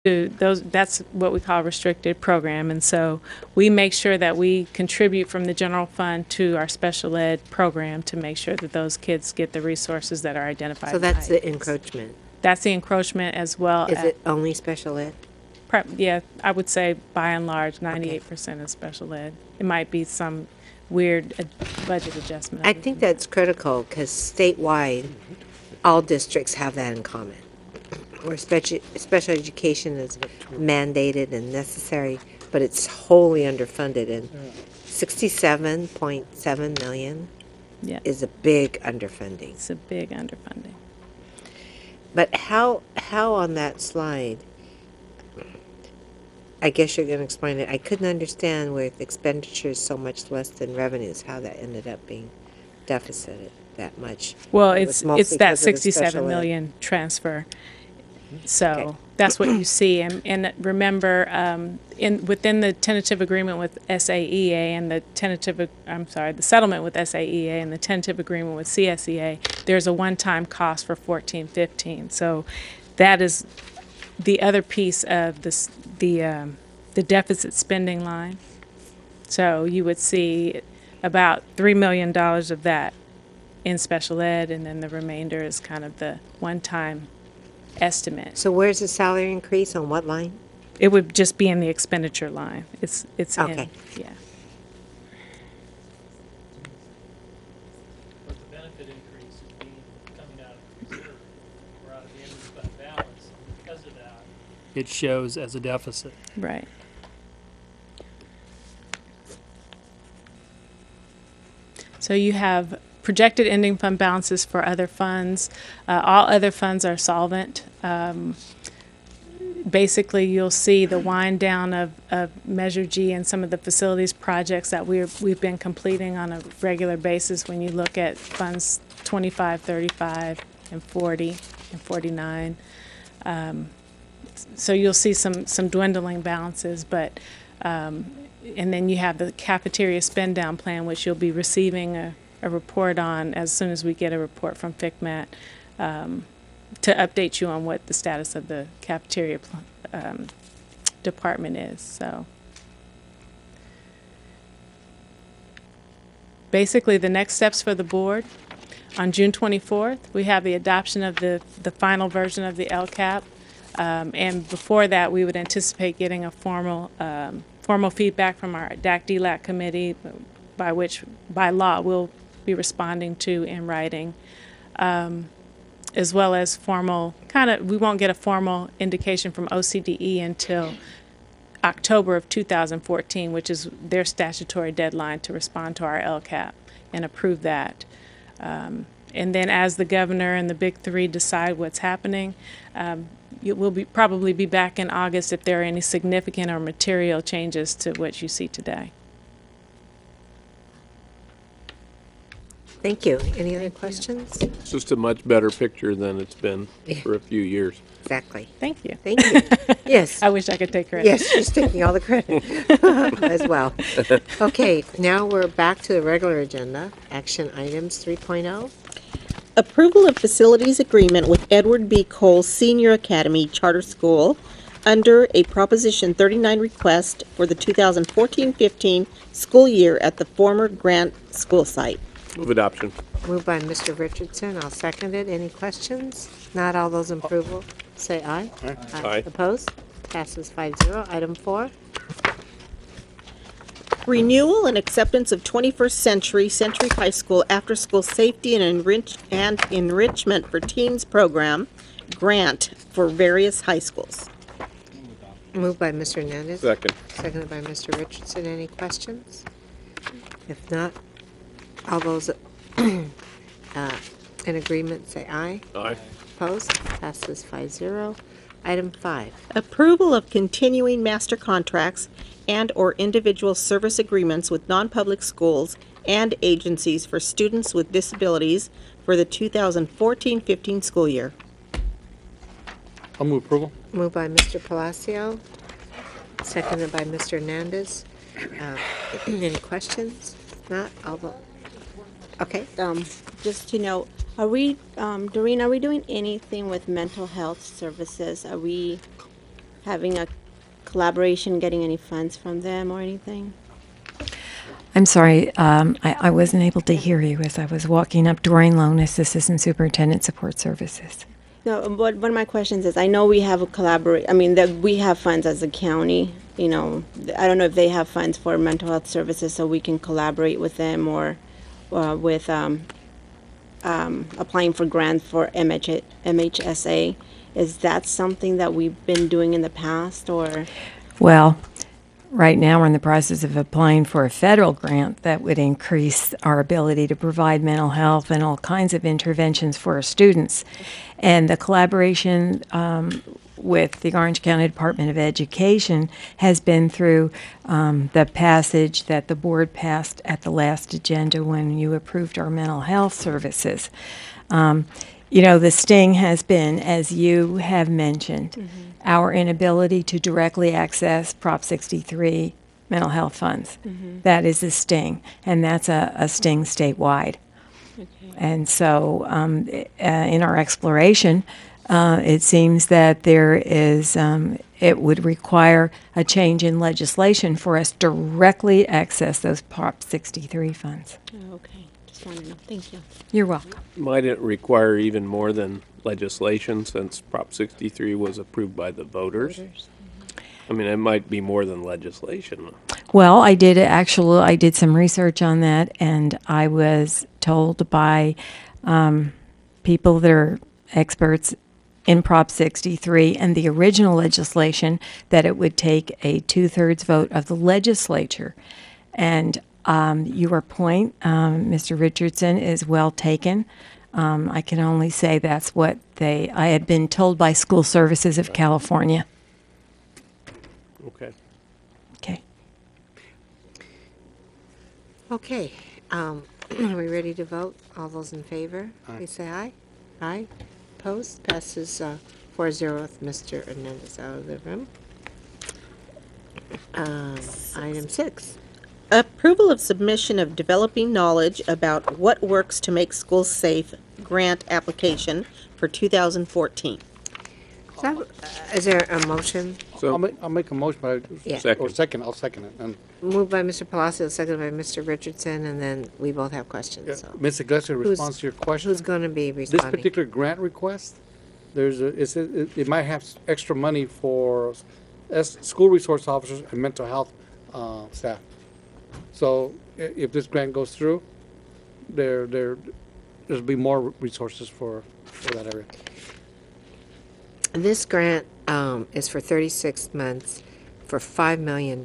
That's what we call a restricted program, and so we make sure that we contribute from the general fund to our special ed program to make sure that those kids get the resources that are identified. So that's the encroachment. That's the encroachment as well. Is it only special ed? Yeah, I would say by and large, 98% is special ed. It might be some weird budget adjustment. I think that's critical because statewide, all districts have that in common. Where special education is mandated and necessary, but it's wholly underfunded. And 67.7 million is a big underfunding. It's a big underfunding. But how on that slide, I guess you're going to explain it. I couldn't understand with expenditures so much less than revenues, how that ended up being deficited that much. Well, it's that 67 million transfer. So that's what you see. And remember, within the tentative agreement with SAEA and the settlement with SAEA and the tentative agreement with CSEA, there's a one-time cost for 14-15. So that is the other piece of this, the deficit spending line. So you would see about $3 million of that in special ed, and then the remainder is kind of the one-time estimate. So where's the salary increase on what line? It would just be in the expenditure line. It's okay. Yeah. But the benefit increase is coming out of the reserve or out of the ending fund balance. And because of that, it shows as a deficit. Right. So you have projected ending fund balances for other funds. All other funds are solvent. Basically, you'll see the wind down of Measure G and some of the facilities projects that we've been completing on a regular basis when you look at funds 25, 35, and 40, and 49. So you'll see some dwindling balances, but and then you have the cafeteria spend down plan, which you'll be receiving a report on as soon as we get a report from FCMAT to update you on what the status of the cafeteria department is. So basically the next steps for the board, on June 24th, we have the adoption of the final version of the LCAP. And before that, we would anticipate getting a formal feedback from our DAC-DLAC committee, by law, we'll be responding to in writing, as well as we won't get a formal indication from OCDE until October of 2014, which is their statutory deadline to respond to our LCAP and approve that. And then as the governor and the big three decide what's happening, we'll probably be back in August if there are any significant or material changes to what you see today. Thank you. Any other questions? It's just a much better picture than it's been for a few years. Exactly. Thank you. Thank you. Yes. I wish I could take credit. Yes, she's taking all the credit as well. Okay, now we're back to the regular agenda. Action items 3.0. Approval of facilities agreement with Edward B. Cole Senior Academy Charter School under a Proposition 39 request for the 2014-15 school year at the former Grant School site. Move adoption. Moved by Mr. Richardson. I'll second it. Any questions? Not all those in approval, say aye. Aye. Opposed? Passes 5-0. Item 4. Renewal and acceptance of 21st Century High School after-school safety and enrichment for teens program grant for various high schools. Moved by Mr. Hernandez. Second. Seconded by Mr. Richardson. Any questions? If not, all those in agreement say aye. Aye. Opposed? Passes 5-0. Item 5. Approval of continuing master contracts and or individual service agreements with non-public schools and agencies for students with disabilities for the 2014-15 school year. I'll move approval. Moved by Mr. Palacio, seconded by Mr. Hernandez. Any questions? Not, I'll vote. Okay. Just to know, are we, Doreen, are we doing anything with mental health services? Are we having a collaboration, getting any funds from them or anything? I'm sorry, I wasn't able to hear you as I was walking up. Doreen Lonis, Assistant Superintendent Support Services. No, but one of my questions is, I know we have a I mean, that we have funds as a county, you know, I don't know if they have funds for mental health services, so we can collaborate with them or with applying for grants for MHSA. Is that something that we've been doing in the past, or? Well, right now we're in the process of applying for a federal grant that would increase our ability to provide mental health and all kinds of interventions for our students. And the collaboration with the Orange County Department of Education has been through the passage that the board passed at the last agenda when you approved our mental health services. You know, the sting has been, as you have mentioned, our inability to directly access Prop 63 mental health funds. That is a sting, and that's a sting statewide. And so in our exploration, it seems that there is, it would require a change in legislation for us to directly access those Prop 63 funds. Oh, okay, just wanted to know. Thank you. You're welcome. Might it require even more than legislation since Prop 63 was approved by the voters? I mean, it might be more than legislation. Well, I did some research on that, and I was told by people that are experts in Prop 63 and the original legislation that it would take a 2/3 vote of the legislature. And your point, Mr. Richardson, is well taken. I can only say that's what I had been told by School Services of California. Okay. Okay. Okay, are we ready to vote? All those in favor, please say aye. Aye. Opposed? Passes 4-0 with Mr. Hernandez out of the room. Item 6. Approval of submission of developing knowledge about what works to make schools safe grant application for 2014. Is there a motion? So, I'll make a motion, but Yeah. I'll second it. And Moved by Mr. Palacio, seconded by Mr. Richardson, and then we both have questions, so. Ms. Iglesias, response to your question. Who's going to be This responding? particular grant request, it might have extra money for school resource officers and mental health staff. So if this grant goes through, there'll be more resources for that area. This grant is for 36 months for $5 million.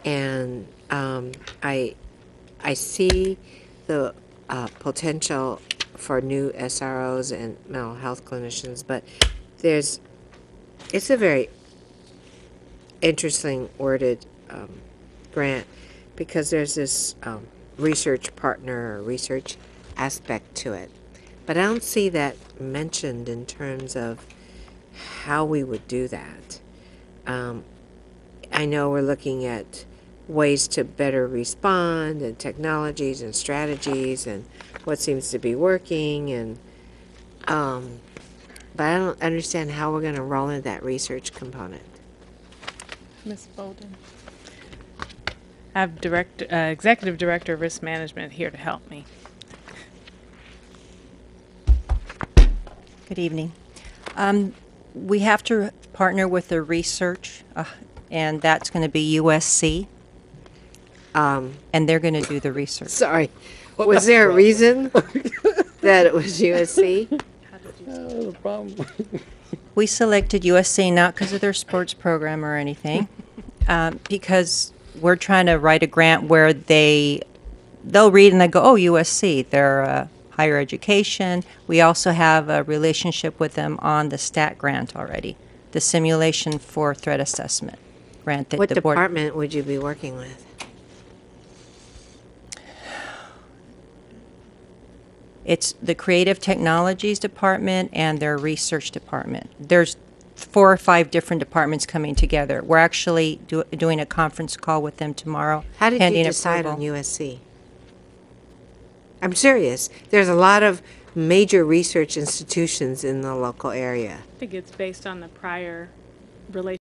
And I see the potential for new SROs and mental health clinicians, but it's a very interesting worded grant because there's this research partner or research aspect to it. But I don't see that mentioned in terms of how we would do that. I know we're looking at ways to better respond and technologies and strategies and what seems to be working and but I don't understand how we're going to roll in that research component. Ms. Bolden. I have Executive Director of Risk Management here to help me. Good evening. We have to partner with the research, and that's going to be USC, and they're going to do the research. Sorry. Was there a reason that it was USC? No problem. We selected USC not because of their sports program or anything, because we're trying to write a grant where they'll read and they go, oh, USC, they're higher education. We also have a relationship with them on the STAT grant already, the simulation for threat assessment grant that What the board. department would you be working with? It's the Creative Technologies Department and their Research Department. There's 4 or 5 different departments coming together. We're actually doing a conference call with them tomorrow. How did you pending decide on approval. USC? I'm serious. There's a lot of major research institutions in the local area. I think it's based on the prior relations